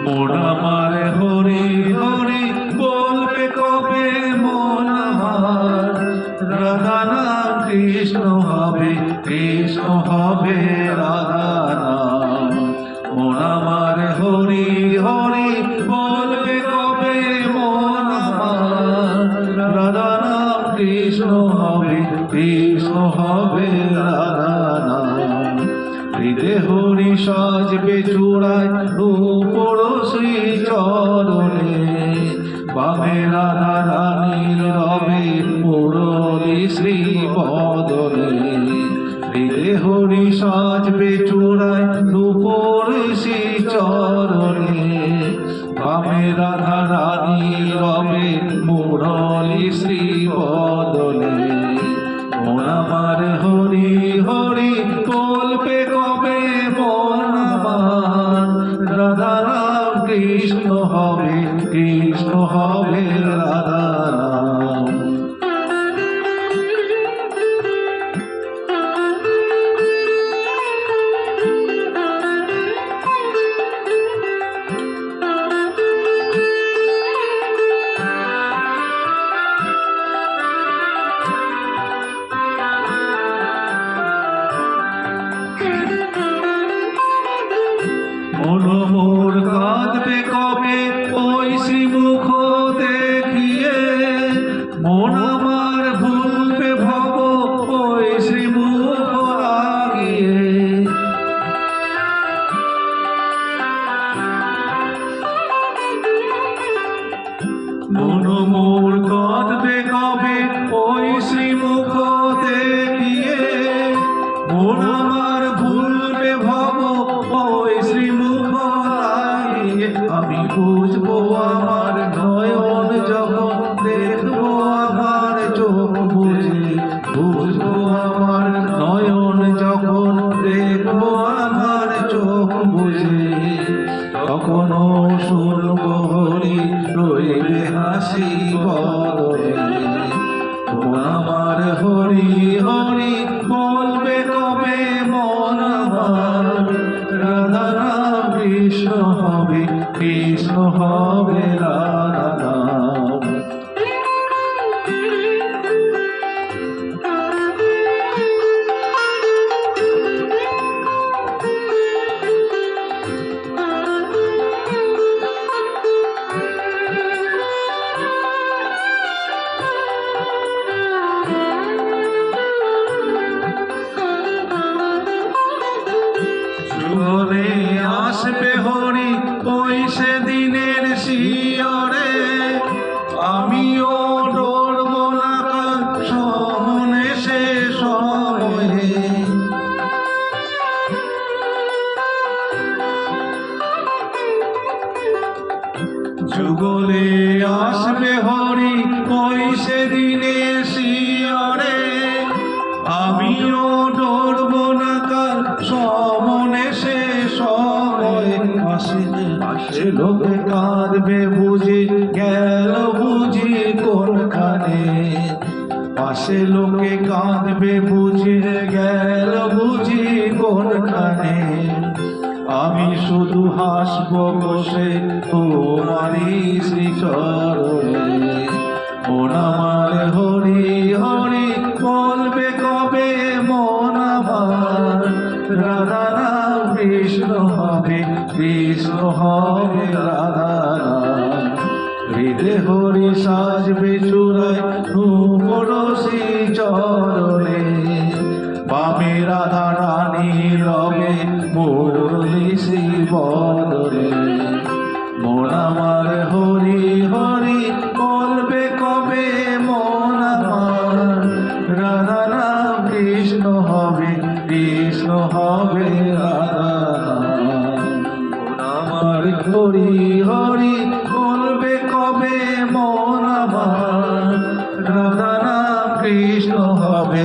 মন আমার হরি হরি বলবে কবে মন আমার রাধা নাম কৃষ্ণ হবে কৃষ্ণ হবে রাধা নাম মন আমার হরি হরি বলবে কবে মন আমার রাধা নাম কৃষ্ণ হবে কৃষ্ণ হবে রাধা নাম হৃদয় হরি সাজবে চূড়ায় রূপর শ্রী চরণে বামে রাধা রানীর রবে মুরলী শ্রী বদনে হৃদয় হরি সাজবে চূড়ায় রূপর শ্রী চরণে বামে রাধা রানীর রবে মুরলী শ্রী বদনে মন আমার হরি হরি বলবে কবে মন আমার রাধা রাম কৃষ্ণ হবে কৃষ্ণ হবে রাধা রাম মন মোর কাঁদবে কবে ওই শ্রীমুখ দেখিয়ে মন আমার ভুলবে ভব ওই শ্রীমুখ লাগিয়ে মন মোর কাঁদবে কবে ওই শ্রীমুখ দেখিয়ে মন আমার ভুলবে ভব ওই শ্রীমুখ লাগিয়ে আমি বুঝবো আমার নয়ন যখন দেখবো আমার চোখ বুঝে বুঝবো আমার নয়ন যখন দেখবো আমার চোখ বুঝে তখনও শুনবো হরি রইবে হাসি বদলে আমার হরি হরি বলবে কবে মন আমার রাধা রাম কৃষ্ণ হবে কৃষ্ণ হবে রাধা রাম যুগলে আসবে হরি ওই সেদিনের শিয়রে আমিও ডরব না কাল সমনে সে সময়ে যুগলে আসবে হরি ওই সেদিনের শিয়রে আমিও ডরব না কাল সমনে সে সময় আসে লোকে কাঁদবে বুঝি গেল বুঝি কোনখানে পাশে লোকে কাঁদবে বুঝি গেল বুঝি কোনখানে আমি শুধু হাসবো বসে তোমারই শ্রীচরণে মন আমার হরি হরি বলবে কবে মন আমার রাধা রাম কৃষ্ণ হবে কৃষ্ণ হবে রাধা রাম হৃদয় হরি সাজবে চূড়ায় রূপর শ্রী চরণে বামে রাধা রানী রবে মুরলী শ্রী বদনে মন আমার হরি হরি বলবে কবে মন আমার রাধা রাম কৃষ্ণ হবে কৃষ্ণ হবে রাধা মন আমার হরি হরি বলবে কবে মন আমার রাধা রাম কৃষ্ণ হবে